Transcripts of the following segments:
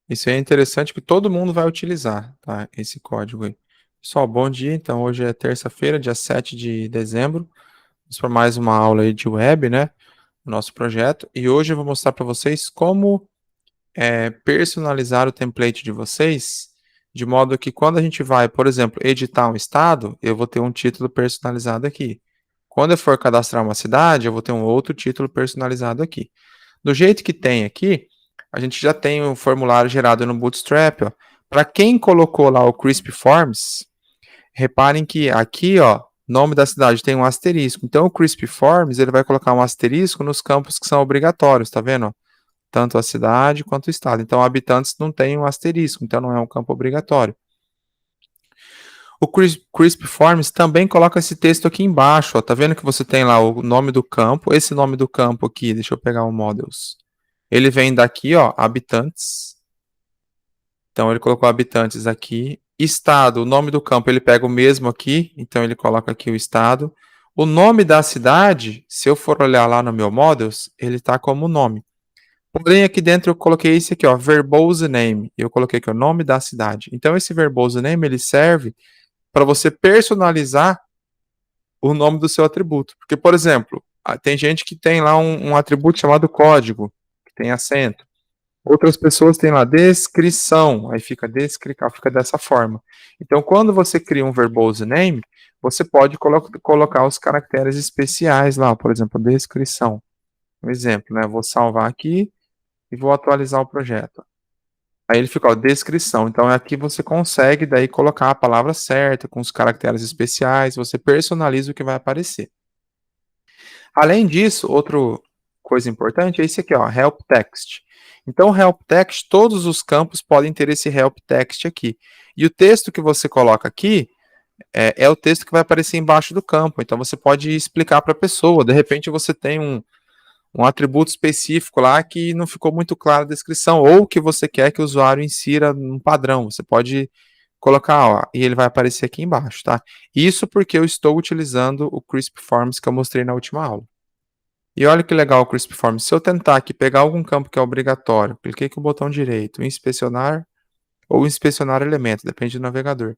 Isso aí é interessante que todo mundo vai utilizar, tá? Esse código aí. Pessoal, bom dia. Então, hoje é terça-feira, dia 7 de dezembro. Vamos para mais uma aula aí de web, né? O nosso projeto. E hoje eu vou mostrar para vocês como personalizar o template de vocês, de modo que quando a gente vai, por exemplo, editar um estado, eu vou ter um título personalizado aqui. Quando eu for cadastrar uma cidade, eu vou ter um outro título personalizado aqui. Do jeito que tem aqui, a gente já tem o formulário gerado no Bootstrap. Para quem colocou lá o Crisp Forms, reparem que aqui, ó, nome da cidade tem um asterisco. Então, o Crisp Forms, ele vai colocar um asterisco nos campos que são obrigatórios, tá vendo? Tanto a cidade quanto o estado. Então, habitantes não tem um asterisco, então não é um campo obrigatório. O Crisp Forms também coloca esse texto aqui embaixo, ó. Tá vendo que você tem lá o nome do campo? Esse nome do campo aqui, deixa eu pegar o models. Ele vem daqui, ó, habitantes. Então ele colocou habitantes aqui. Estado, o nome do campo, ele pega o mesmo aqui, então ele coloca aqui o estado. O nome da cidade, se eu for olhar lá no meu models, ele está como nome. Porém, aqui dentro eu coloquei esse aqui, ó, verbose name. Eu coloquei aqui o nome da cidade. Então esse verbose name, ele serve para você personalizar o nome do seu atributo. Porque, por exemplo, tem gente que tem lá um atributo chamado código, que tem acento. Outras pessoas têm lá descrição, aí fica descricar, fica dessa forma. Então, quando você cria um verbose name, você pode colocar os caracteres especiais lá, por exemplo, descrição. Um exemplo, né? Vou salvar aqui e vou atualizar o projeto. Aí ele fica, ó, descrição. Então, aqui você consegue daí colocar a palavra certa, com os caracteres especiais, você personaliza o que vai aparecer. Além disso, outra coisa importante é esse aqui, ó, help text. Então, o help text, todos os campos podem ter esse help text aqui. E o texto que você coloca aqui é o texto que vai aparecer embaixo do campo. Então, você pode explicar para a pessoa. De repente, você tem um atributo específico lá que não ficou muito claro a descrição, ou que você quer que o usuário insira um padrão. Você pode colocar, ó, e ele vai aparecer aqui embaixo, tá? Isso porque eu estou utilizando o Crisp Forms que eu mostrei na última aula. E olha que legal o Crisp Forms. Se eu tentar aqui pegar algum campo que é obrigatório, cliquei com o botão direito, inspecionar ou inspecionar elemento, depende do navegador.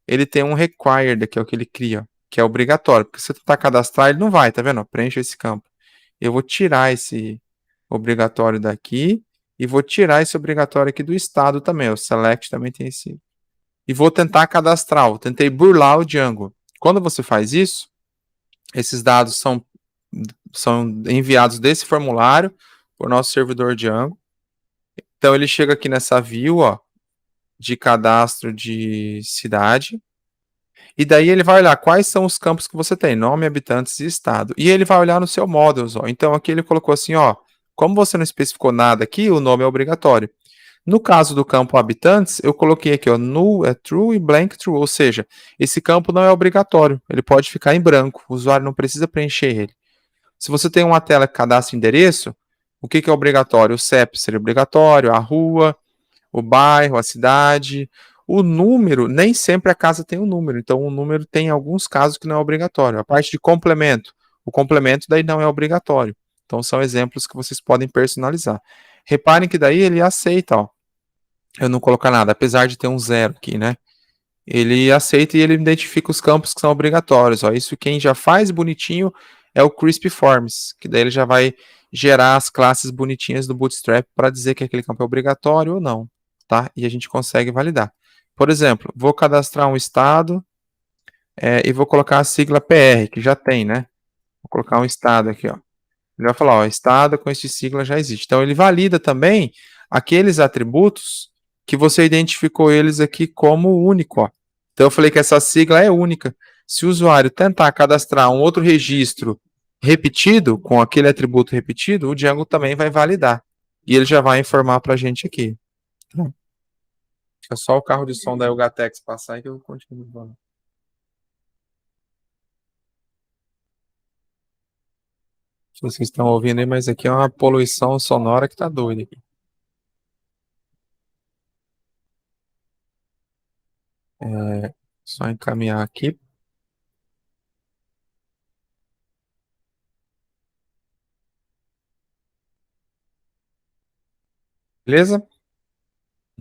Ele tem um required, que é o que ele cria, que é obrigatório, porque se eu tentar cadastrar, ele não vai, tá vendo? Preencha esse campo. Eu vou tirar esse obrigatório daqui e vou tirar esse obrigatório aqui do estado também. O select também tem esse. E vou tentar cadastrar. Eu tentei burlar o Django. Quando você faz isso, esses dados são enviados desse formulário por nosso servidor Django. Então ele chega aqui nessa view, ó, de cadastro de cidade. E daí ele vai olhar quais são os campos que você tem, nome, habitantes e estado. E ele vai olhar no seu models, ó. Então aqui ele colocou assim, ó, como você não especificou nada aqui, o nome é obrigatório. No caso do campo habitantes, eu coloquei aqui, ó, null é true e blank true, ou seja, esse campo não é obrigatório, ele pode ficar em branco, o usuário não precisa preencher ele. Se você tem uma tela que cadastra endereço, o que é obrigatório? O CEP seria obrigatório, a rua, o bairro, a cidade. O número, nem sempre a casa tem um número, então o número tem alguns casos que não é obrigatório. A parte de complemento, o complemento daí não é obrigatório. Então são exemplos que vocês podem personalizar. Reparem que daí ele aceita, ó. Eu não colocar nada, apesar de ter um zero aqui, né? Ele aceita e ele identifica os campos que são obrigatórios. Ó. Isso quem já faz bonitinho é o Crisp Forms, que daí ele já vai gerar as classes bonitinhas do Bootstrap para dizer que aquele campo é obrigatório ou não, tá? E a gente consegue validar. Por exemplo, vou cadastrar um estado e vou colocar a sigla PR, que já tem, né? Vou colocar um estado aqui, ó. Ele vai falar, ó, estado com este sigla já existe. Então ele valida também aqueles atributos que você identificou eles aqui como único, ó. Então eu falei que essa sigla é única. Se o usuário tentar cadastrar um outro registro repetido, com aquele atributo repetido, o Django também vai validar. E ele já vai informar para a gente aqui. É só o carro de som da Elgatex passar e que eu continuo falando. Se vocês estão ouvindo aí, mas aqui é uma poluição sonora que tá doida aqui. Só encaminhar aqui. Beleza?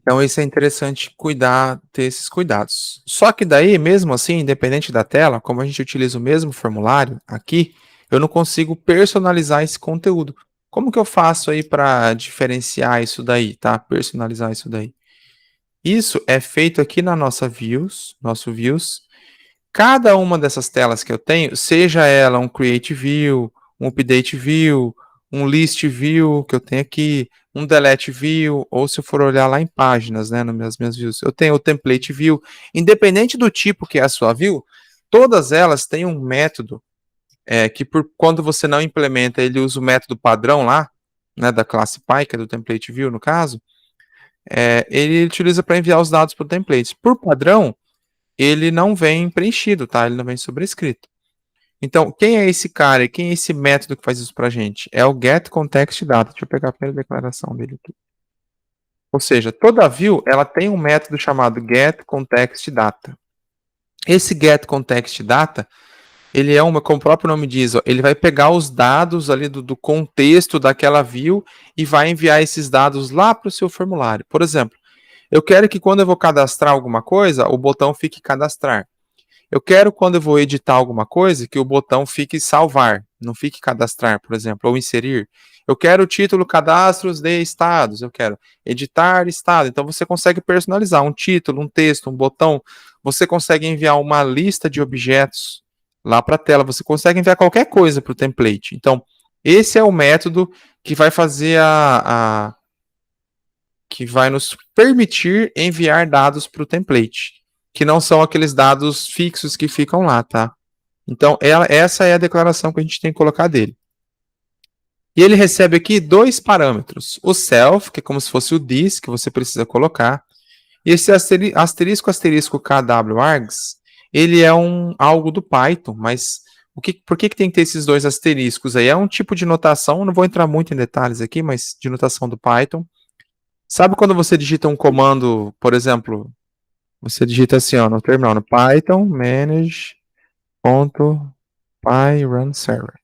Então, isso é interessante cuidar, ter esses cuidados. Só que daí, mesmo assim, independente da tela, como a gente utiliza o mesmo formulário aqui, eu não consigo personalizar esse conteúdo. Como que eu faço aí para diferenciar isso daí, tá? Personalizar isso daí. Isso é feito aqui na nossa views, nosso views. Cada uma dessas telas que eu tenho, seja ela um create view, um update view, um list view que eu tenho aqui, um delete view, ou se eu for olhar lá em páginas, né, nas minhas views, eu tenho o template view. Independente do tipo que é a sua view, todas elas têm um método que quando você não implementa, ele usa o método padrão lá, né, da classe Py, que é do template view no caso, ele utiliza para enviar os dados para o template. Por padrão, ele não vem preenchido, tá? Ele não vem sobrescrito. Então, quem é esse cara e quem é esse método que faz isso pra gente? É o getContextData. Deixa eu pegar a primeira declaração dele aqui. Ou seja, toda view ela tem um método chamado getContextData. Esse getContextData, ele é como o próprio nome diz, ó, ele vai pegar os dados ali do contexto daquela view e vai enviar esses dados lá para o seu formulário. Por exemplo, eu quero que quando eu vou cadastrar alguma coisa, o botão fique cadastrar. Eu quero, quando eu vou editar alguma coisa, que o botão fique salvar, não fique cadastrar, por exemplo, ou inserir. Eu quero o título cadastros de estados, eu quero editar estado. Então você consegue personalizar um título, um texto, um botão. Você consegue enviar uma lista de objetos lá para a tela. Você consegue enviar qualquer coisa para o template. Então, esse é o método que vai fazer que vai nos permitir enviar dados para o template, que não são aqueles dados fixos que ficam lá, tá? Então, essa é a declaração que a gente tem que colocar dele. E ele recebe aqui dois parâmetros. O self, que é como se fosse o this, que você precisa colocar. E esse asterisco kwargs, ele é algo do Python, mas por que tem que ter esses dois asteriscos aí? É um tipo de notação, não vou entrar muito em detalhes aqui, mas de notação do Python. Sabe quando você digita um comando, por exemplo, você digita assim, ó, no terminal, no Python manage.py_run_server.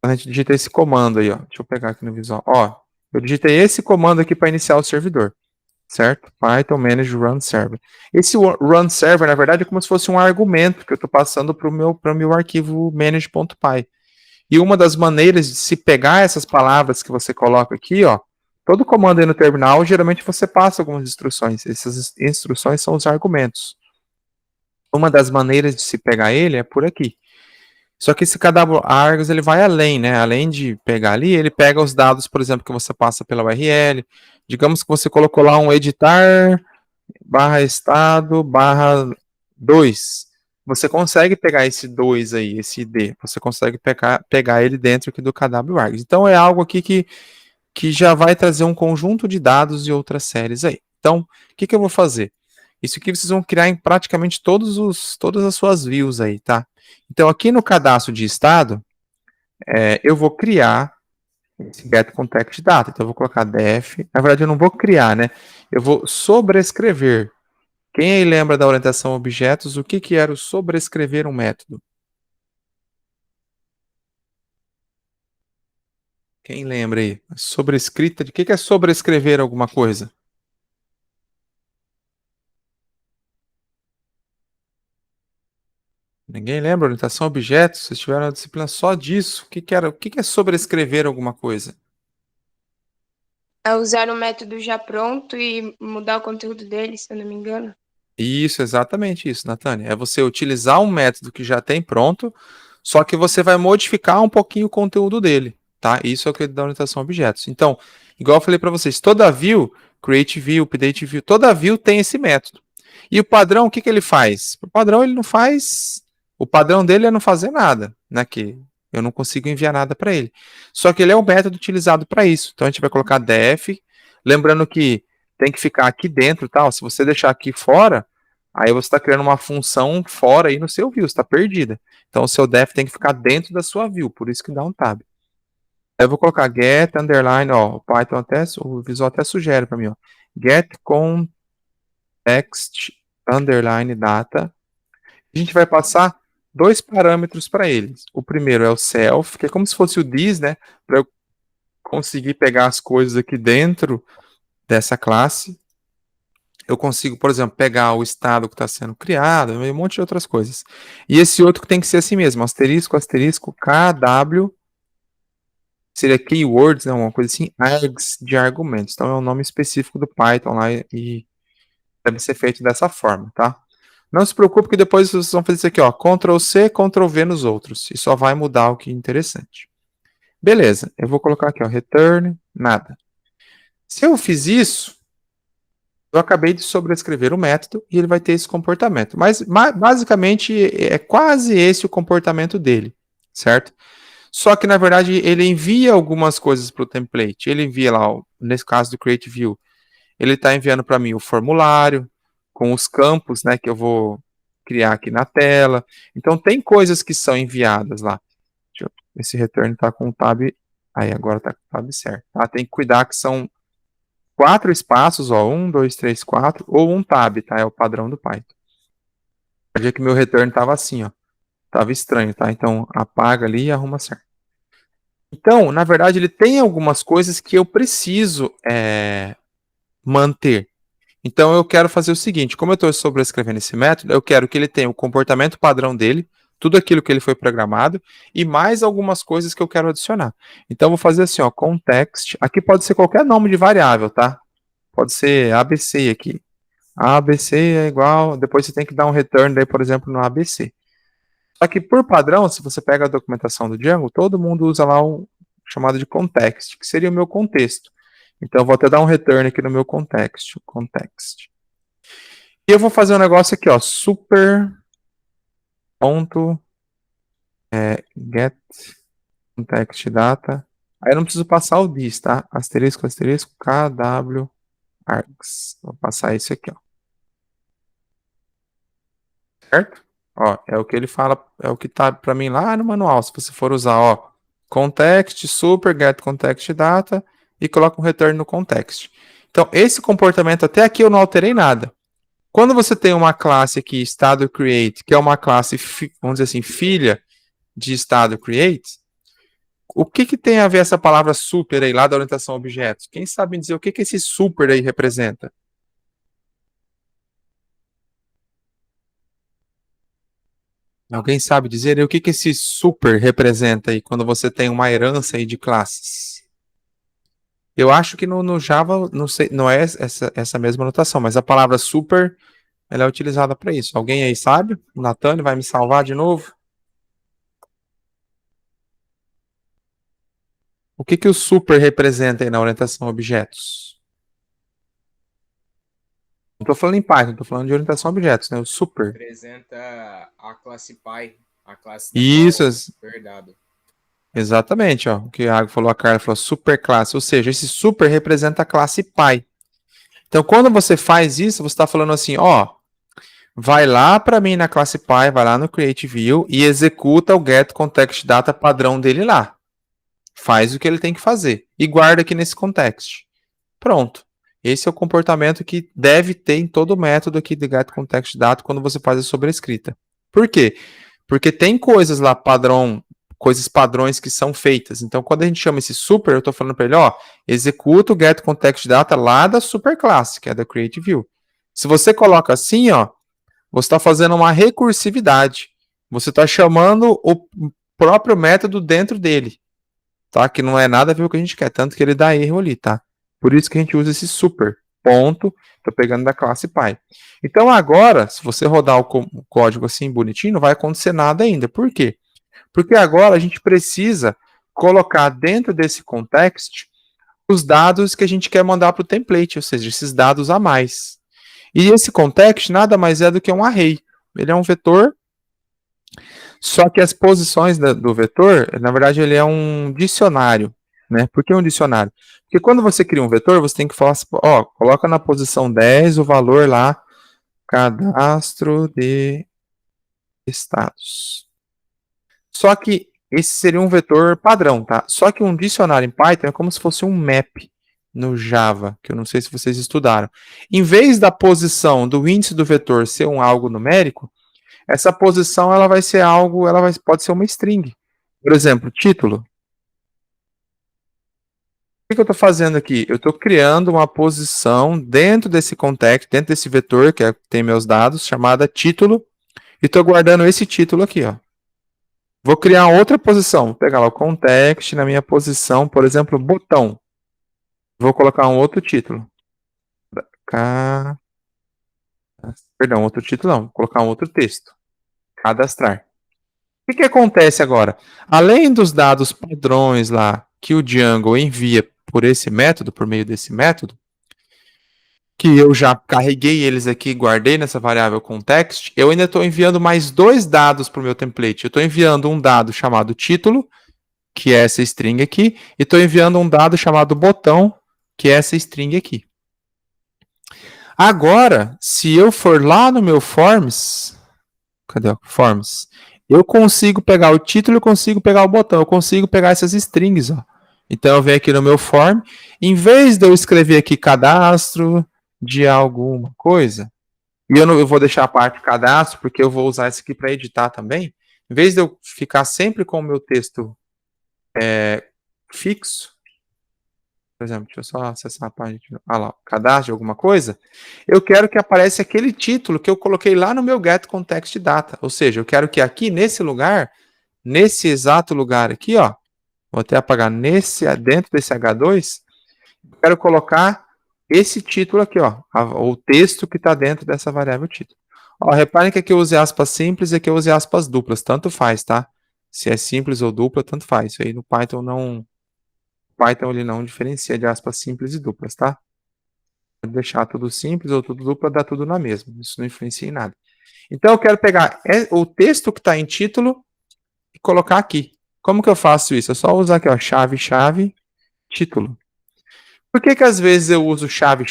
A gente digita esse comando aí, ó. Deixa eu pegar aqui no visual. Ó, eu digitei esse comando aqui para iniciar o servidor, certo? Python manage run server. Esse run server, na verdade, é como se fosse um argumento que eu estou passando para o meu arquivo manage.py. E uma das maneiras de se pegar essas palavras que você coloca aqui, ó, todo comando aí no terminal, geralmente você passa algumas instruções. Essas instruções são os argumentos. Uma das maneiras de se pegar ele é por aqui. Só que esse kwargs ele vai além, né? Além de pegar ali, ele pega os dados, por exemplo, que você passa pela URL. Digamos que você colocou lá um editar /estado/2. Você consegue pegar esse 2 aí, esse ID. Você consegue pegar ele dentro aqui do kwargs. Então é algo aqui que já vai trazer um conjunto de dados de outras séries aí. Então, o que eu vou fazer? Isso aqui vocês vão criar em praticamente todas as suas views aí, tá? Então, aqui no cadastro de estado, eu vou criar esse getContextData. Então, eu vou colocar def. Na verdade, eu não vou criar, né? Eu vou sobrescrever. Quem aí lembra da orientação a objetos, o que era o sobrescrever um método? Quem lembra aí? Sobrescrita, de que é sobrescrever alguma coisa? Ninguém lembra? Orientação a objetos? Vocês tiveram uma disciplina só disso? O que é sobrescrever alguma coisa? É usar o método já pronto e mudar o conteúdo dele, se eu não me engano. Isso, exatamente isso, Natânia. É você utilizar um método que já tem pronto, só que você vai modificar um pouquinho o conteúdo dele, tá? Isso é o que é da orientação a objetos. Então, igual eu falei para vocês, toda view, create view, update view, toda view tem esse método. E o padrão, o que ele faz? O padrão ele não faz. O padrão dele é não fazer nada, né? Que eu não consigo enviar nada para ele. Só que ele é o método utilizado para isso. Então a gente vai colocar def, lembrando que tem que ficar aqui dentro, tal. Se você deixar aqui fora, aí você está criando uma função fora aí no seu view, está perdida. Então o seu def tem que ficar dentro da sua view, por isso que dá um tab. Aí eu vou colocar get underline, ó, o Python até, o Visual até sugere para mim, ó, get context underline data. A gente vai passar dois parâmetros para eles. O primeiro é o self, que é como se fosse o this, né, para eu conseguir pegar as coisas aqui dentro dessa classe. Eu consigo, por exemplo, pegar o estado que está sendo criado, um monte de outras coisas. E esse outro que tem que ser assim mesmo, asterisco, asterisco, KW, seria keywords, né, uma coisa assim, args de argumentos. Então é um nome específico do Python lá e deve ser feito dessa forma, tá? Não se preocupe que depois vocês vão fazer isso aqui, ó, Ctrl C, Ctrl V nos outros, e só vai mudar o que é interessante. Beleza, eu vou colocar aqui, ó, return, nada. Se eu fiz isso, eu acabei de sobrescrever o método e ele vai ter esse comportamento. Mas basicamente é quase esse o comportamento dele, certo? Só que na verdade ele envia algumas coisas para o template. Ele envia lá, nesse caso do Create View, ele está enviando para mim o formulário com os campos, né, que eu vou criar aqui na tela. Então tem coisas que são enviadas lá. Esse return está com o tab. Aí agora está com o tab certo. Tá? Tem que cuidar que são 4 espaços, ó, 1, 2, 3, 4, ou um tab, tá? É o padrão do Python. Pode ver que meu return estava assim, ó. Tava estranho, tá? Então apaga ali e arruma certo. Então, na verdade, ele tem algumas coisas que eu preciso manter. Então eu quero fazer o seguinte, como eu estou sobrescrevendo esse método, eu quero que ele tenha o comportamento padrão dele, tudo aquilo que ele foi programado, e mais algumas coisas que eu quero adicionar. Então eu vou fazer assim, ó, context, aqui pode ser qualquer nome de variável, tá? Pode ser ABC aqui. ABC é igual, depois você tem que dar um return daí, por exemplo, no ABC. Só que por padrão, se você pega a documentação do Django, todo mundo usa lá um chamado de context, que seria o meu contexto. Então eu vou até dar um return aqui no meu context. E eu vou fazer um negócio aqui, ó, super ponto get context data. Aí eu não preciso passar o this, tá? Asterisco, asterisco, kw args. Vou passar isso aqui, ó. Certo? Ó, é o que ele fala, é o que tá para mim lá no manual. Se você for usar, ó, context, super, get context data e coloca um return no context. Então, esse comportamento até aqui eu não alterei nada. Quando você tem uma classe aqui, estado create, que é uma classe, vamos dizer assim, filha de estado create, o que que tem a ver essa palavra super aí lá da orientação a objetos? Quem sabe dizer o que que esse super aí representa? Alguém sabe dizer o que que esse super representa aí quando você tem uma herança aí de classes? Eu acho que no Java não sei, não é essa mesma notação, mas a palavra super ela é utilizada para isso. Alguém aí sabe? O Natane vai me salvar de novo? O que que o super representa aí na orientação a objetos? Não estou falando em Python, estou falando de orientação a objetos, né? O super. Representa a classe Py, a classe da Isso, qual foi herdado. exatamente, ó. O que a Água falou, a Carla falou super classe, ou seja, esse super representa a classe Py. Então, quando você faz isso, você está falando assim, ó, vai lá para mim na classe Py, vai lá no Create View e executa o get context data padrão dele lá. Faz o que ele tem que fazer e guarda aqui nesse context. Pronto. Esse é o comportamento que deve ter em todo método aqui de get context data quando você faz a sobrescrita. Por quê? Porque tem coisas lá padrão, coisas padrões que são feitas. Então, quando a gente chama esse super, eu estou falando para ele, ó, executa o get context data lá da superclasse, que é da Create View. Se você coloca assim, ó, você está fazendo uma recursividade. Você está chamando o próprio método dentro dele, tá? Que não é nada a ver com o que a gente quer, tanto que ele dá erro ali, tá? Por isso que a gente usa esse super. Ponto. Estou pegando da classe Py. Então agora, se você rodar o código assim bonitinho, não vai acontecer nada ainda. Por quê? Porque agora a gente precisa colocar dentro desse context os dados que a gente quer mandar para o template, ou seja, esses dados a mais. E esse context nada mais é do que um array. Ele é um vetor, só que as posições do vetor, na verdade, ele é um dicionário. Né? Por que um dicionário? Porque quando você cria um vetor, você tem que falar, ó, coloca na posição 10 o valor lá, cadastro de estados. Só que esse seria um vetor padrão, tá? Só que um dicionário em Python é como se fosse um map no Java, que eu não sei se vocês estudaram. Em vez da posição do índice do vetor ser algo numérico, essa posição ela vai ser algo, pode ser uma string. Por exemplo, título. que eu estou fazendo aqui? Eu estou criando uma posição dentro desse context, dentro desse vetor que tem meus dados, chamada título, e estou guardando esse título aqui, ó. Vou criar outra posição. Vou pegar lá o context na minha posição, por exemplo, botão. Vou colocar um outro título. Perdão, outro título não. Vou colocar um outro texto. Cadastrar. O que acontece agora? Além dos dados padrões lá que o Django envia por esse método, por meio desse método, que eu já carreguei eles aqui, guardei nessa variável context, eu ainda estou enviando mais 2 dados para o meu template. Eu estou enviando um dado chamado título, que é essa string aqui, e estou enviando um dado chamado botão, que é essa string aqui. Agora, se eu for lá no meu forms, cadê o forms? Eu consigo pegar o título, eu consigo pegar o botão, eu consigo pegar essas strings, ó. Então eu venho aqui no meu form, em vez de eu escrever aqui cadastro de alguma coisa, e eu vou deixar a parte cadastro, porque eu vou usar isso aqui para editar também, em vez de eu ficar sempre com o meu texto fixo, por exemplo, deixa eu só acessar a página, ah lá, cadastro de alguma coisa, eu quero que apareça aquele título que eu coloquei lá no meu get context data, ou seja, eu quero que aqui nesse lugar, nesse exato lugar aqui, ó, vou até apagar dentro desse H2, eu quero colocar esse título aqui, ó, o texto que está dentro dessa variável título. Ó, reparem que aqui eu usei aspas simples e aqui eu usei aspas duplas, tanto faz, tá? Se é simples ou dupla, tanto faz. Isso aí no Python não... Python ele não diferencia de aspas simples e duplas, tá? Pode deixar tudo simples ou tudo dupla, dá tudo na mesma. Isso não influencia em nada. Então eu quero pegar o texto que está em título e colocar aqui. Como que eu faço isso? É só usar aqui, ó, chave, título. Por que que às vezes eu uso chave?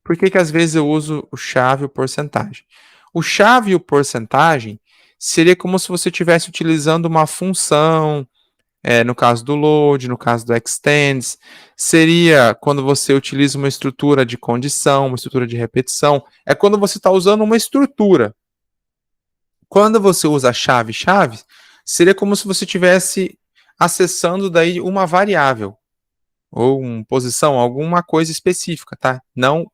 Por que que às vezes eu uso o chave e o porcentagem? O chave e o porcentagem seria como se você estivesse utilizando uma função, no caso do load, no caso do extends, seria quando você utiliza uma estrutura de condição, uma estrutura de repetição, é quando você está usando uma estrutura. Quando você usa chave, seria como se você estivesse acessando daí uma variável, ou uma posição, alguma coisa específica, tá?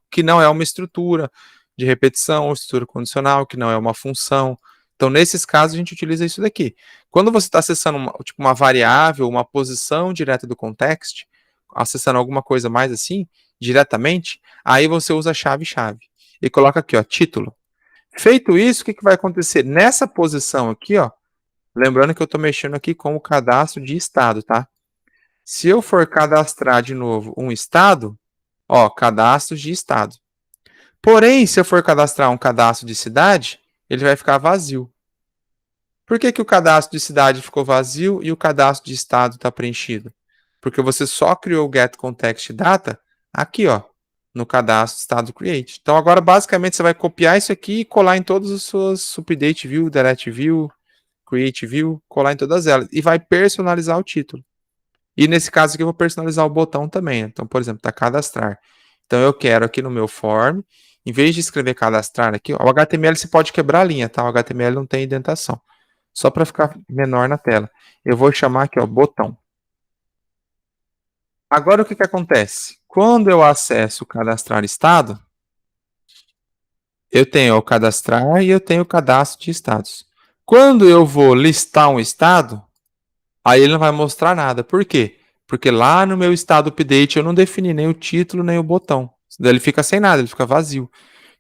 Que não é uma estrutura de repetição, ou estrutura condicional, que não é uma função. Então, nesses casos, a gente utiliza isso daqui. Quando você está acessando uma variável, uma posição direta do context, acessando alguma coisa mais assim, diretamente, aí você usa chave. E coloca aqui, ó, título. Feito isso, o que vai acontecer? Nessa posição aqui, ó, lembrando que eu estou mexendo aqui com o cadastro de estado, tá? Se eu for cadastrar de novo um estado, ó, cadastros de estado. Porém, se eu for cadastrar um cadastro de cidade, ele vai ficar vazio. Por que que o cadastro de cidade ficou vazio e o cadastro de estado está preenchido? Porque você só criou o get context data aqui, ó, no cadastro estado create. Então agora basicamente você vai copiar isso aqui e colar em todas as suas update view, delete view, create view, colar em todas elas e vai personalizar o título. E nesse caso aqui eu vou personalizar o botão também. Então, por exemplo, está cadastrar. Então eu quero aqui no meu form, em vez de escrever cadastrar aqui, ó, o HTML você pode quebrar a linha, tá? O HTML não tem indentação. Só para ficar menor na tela. Eu vou chamar aqui, ó, botão. Agora o que acontece? Quando eu acesso o cadastrar estado, eu tenho o cadastrar e eu tenho o cadastro de estados. Quando eu vou listar um estado, aí ele não vai mostrar nada. Por quê? Porque lá no meu estado update eu não defini nem o título nem o botão. Daí ele fica sem nada, ele fica vazio.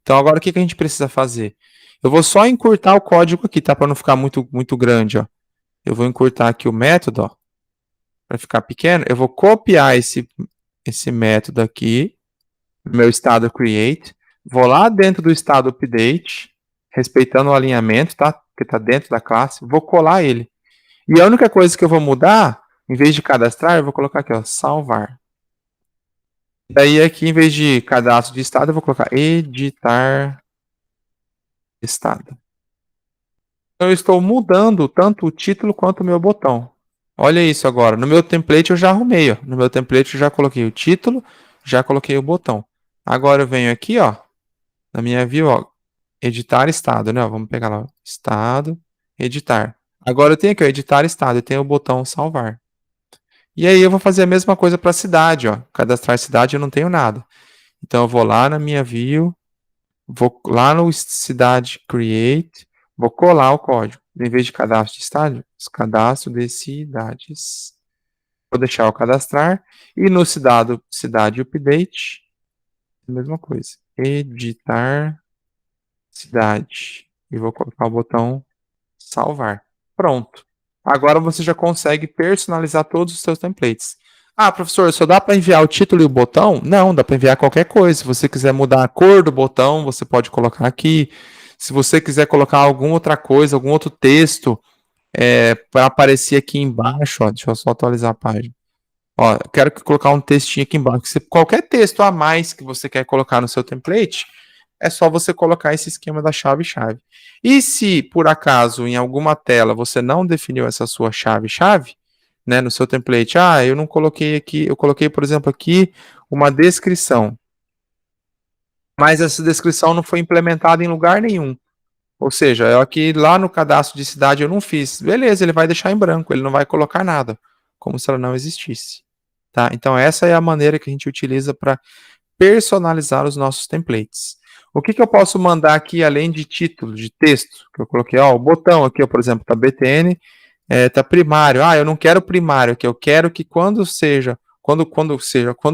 Então agora o que a gente precisa fazer? Eu vou só encurtar o código aqui, tá? Para não ficar muito grande, ó. Eu vou encurtar aqui o método, ó, para ficar pequeno. Eu vou copiar esse método aqui, meu estado create. Vou lá dentro do estado update, respeitando o alinhamento, tá? Que está dentro da classe. Vou colar ele. E a única coisa que eu vou mudar, em vez de cadastrar, eu vou colocar aqui, ó, salvar. Daí aqui, em vez de cadastro de estado, eu vou colocar editar estado. Eu estou mudando tanto o título quanto o meu botão. Olha isso agora. No meu template eu já arrumei, ó. No meu template eu já coloquei o título, já coloquei o botão. Agora eu venho aqui, ó, na minha view, ó, editar estado, né? Vamos pegar lá, estado, editar. Agora eu tenho aqui, ó, editar estado, e tenho o botão salvar. E aí eu vou fazer a mesma coisa para a cidade, ó. Cadastrar cidade eu não tenho nada. Então eu vou lá na minha view, vou lá no cidade create, vou colar o código. Em vez de cadastro de estádio, cadastro de cidades. Vou deixar o cadastrar e no cidade update, a mesma coisa. Editar cidade. E vou colocar o botão salvar. Pronto. Agora você já consegue personalizar todos os seus templates. Ah, professor, só dá para enviar o título e o botão? Não, dá para enviar qualquer coisa. Se você quiser mudar a cor do botão, você pode colocar aqui. Se você quiser colocar alguma outra coisa, algum outro texto, para aparecer aqui embaixo, ó, deixa eu só atualizar a página. Ó, quero colocar um textinho aqui embaixo. Qualquer texto a mais que você quer colocar no seu template, é só você colocar esse esquema da chave-chave. E se, por acaso, em alguma tela você não definiu essa sua chave-chave, né, no seu template, eu não coloquei aqui, eu coloquei, por exemplo, aqui uma descrição. Mas essa descrição não foi implementada em lugar nenhum. Ou seja, eu aqui lá no cadastro de cidade eu não fiz. Beleza, ele vai deixar em branco, ele não vai colocar nada, como se ela não existisse. Tá? Então essa é a maneira que a gente utiliza para personalizar os nossos templates. O que eu posso mandar aqui além de título, de texto? Que eu coloquei, ó, o botão aqui, ó, por exemplo, tá BTN, tá primário. Eu não quero primário, que eu quero que quando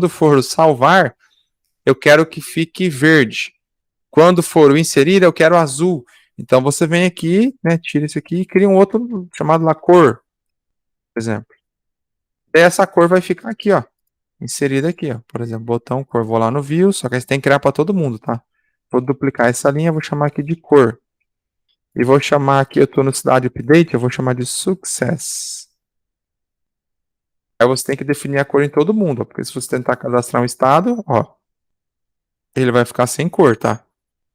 for salvar, eu quero que fique verde. Quando for o inserir, eu quero azul. Então você vem aqui, né, tira isso aqui e cria um outro chamado lá cor, por exemplo. E essa cor vai ficar aqui, ó, inserida aqui, ó. Por exemplo, botão cor, vou lá no view, só que aí você tem que criar para todo mundo, tá? Vou duplicar essa linha, vou chamar aqui de cor. E vou chamar aqui, eu estou no cidade update, eu vou chamar de success. Aí você tem que definir a cor em todo mundo, ó, porque se você tentar cadastrar um estado, ó, ele vai ficar sem cor, tá?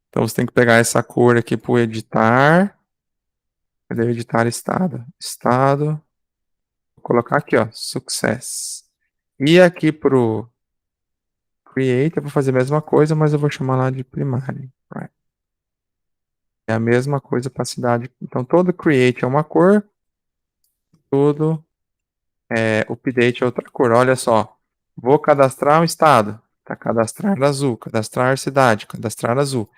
Então você tem que pegar essa cor aqui para editar. Cadê o editar estado? Estado. Vou colocar aqui, ó, success. E aqui pro create, eu vou fazer a mesma coisa, mas eu vou chamar lá de primário. Right. É a mesma coisa para a cidade. Então todo create é uma cor, todo update é outra cor. Olha só, vou cadastrar um estado. Tá cadastrar azul, cadastrar cidade, cadastrar azul.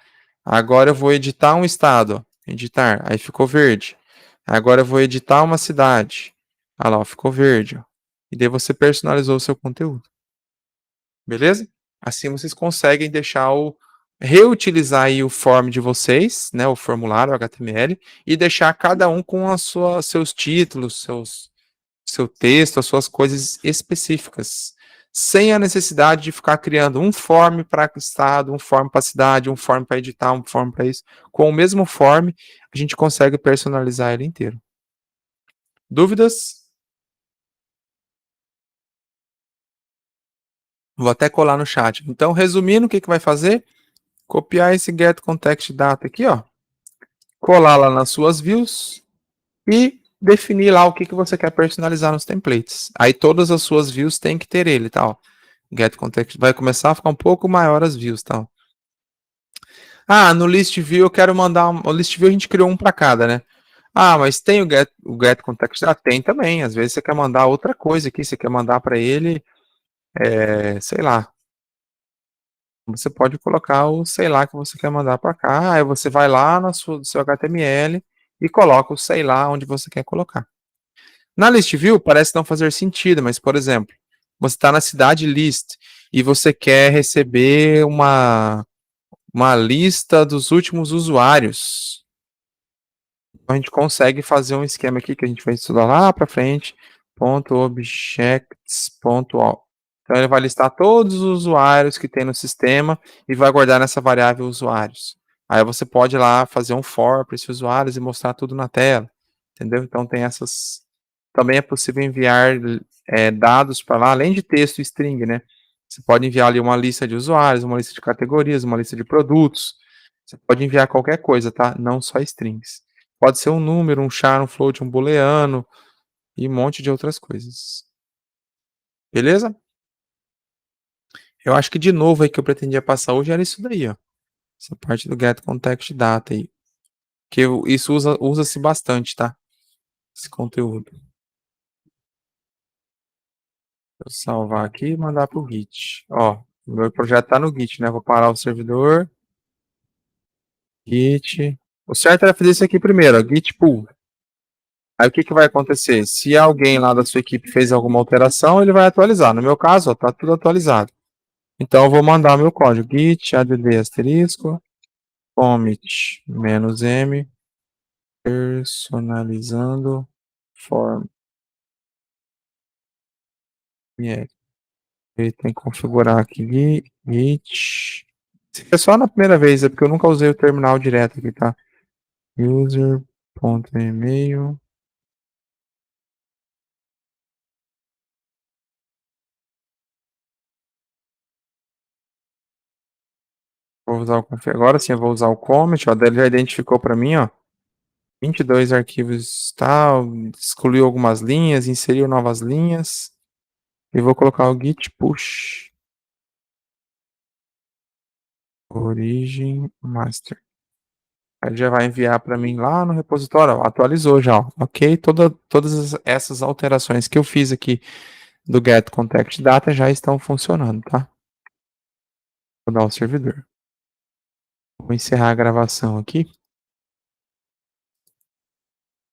Agora eu vou editar um estado, ó, editar, aí ficou verde. Agora eu vou editar uma cidade. Olha lá, ó, ficou verde. Ó. E daí você personalizou o seu conteúdo. Beleza? Assim vocês conseguem reutilizar aí o form de vocês, né, o formulário HTML, e deixar cada um com seus títulos, seu texto, as suas coisas específicas, sem a necessidade de ficar criando um form para estado, um form para cidade, um form para editar, um form para isso. Com o mesmo form, a gente consegue personalizar ele inteiro. Dúvidas? Vou até colar no chat. Então, resumindo, o que vai fazer? Copiar esse get context data aqui, ó, colar lá nas suas views e definir lá o que você quer personalizar nos templates. Aí todas as suas views têm que ter ele, tá? Ó. Get context vai começar a ficar um pouco maior as views, tá? No list view eu quero mandar o list view a gente criou um para cada, né? Mas tem o get context, tem também. Às vezes você quer mandar outra coisa aqui, você quer mandar para ele, sei lá. Você pode colocar o sei lá que você quer mandar para cá, aí você vai lá no seu HTML e coloca o sei lá onde você quer colocar. Na list view parece não fazer sentido, mas por exemplo, você está na cidade list e você quer receber uma lista dos últimos usuários. Então, a gente consegue fazer um esquema aqui que a gente vai estudar lá para frente, .objects.all. Então, ele vai listar todos os usuários que tem no sistema e vai guardar nessa variável usuários. Aí você pode ir lá fazer um for para esses usuários e mostrar tudo na tela. Entendeu? Então, tem essas... Também é possível enviar dados para lá, além de texto e string, né? Você pode enviar ali uma lista de usuários, uma lista de categorias, uma lista de produtos. Você pode enviar qualquer coisa, tá? Não só strings. Pode ser um número, um char, um float, um booleano e um monte de outras coisas. Beleza? Eu acho que de novo aí que eu pretendia passar hoje era isso daí, ó. Essa parte do get context data aí. Que isso usa-se bastante, tá? Esse conteúdo. Vou salvar aqui e mandar pro Git. Ó, o meu projeto tá no Git, né? Vou parar o servidor. Git. O certo era fazer isso aqui primeiro, ó, Git pull. Aí o que que vai acontecer? Se alguém lá da sua equipe fez alguma alteração, ele vai atualizar. No meu caso, ó, tá tudo atualizado. Então eu vou mandar meu código git add asterisco commit -m personalizando form. Yeah. Ele tem que configurar aqui git. Isso é só na primeira vez, é porque eu nunca usei o terminal direto aqui, tá? User.email. Vou usar o agora sim, eu vou usar o commit, ó, daí ele já identificou para mim, ó, 22 arquivos, tal, excluiu algumas linhas, inseriu novas linhas, e vou colocar o git push origin master. Aí ele já vai enviar para mim lá no repositório, ó, atualizou já, ó, ok? Todas essas alterações que eu fiz aqui do get contact data já estão funcionando, tá? Vou dar o servidor. Vou encerrar a gravação aqui.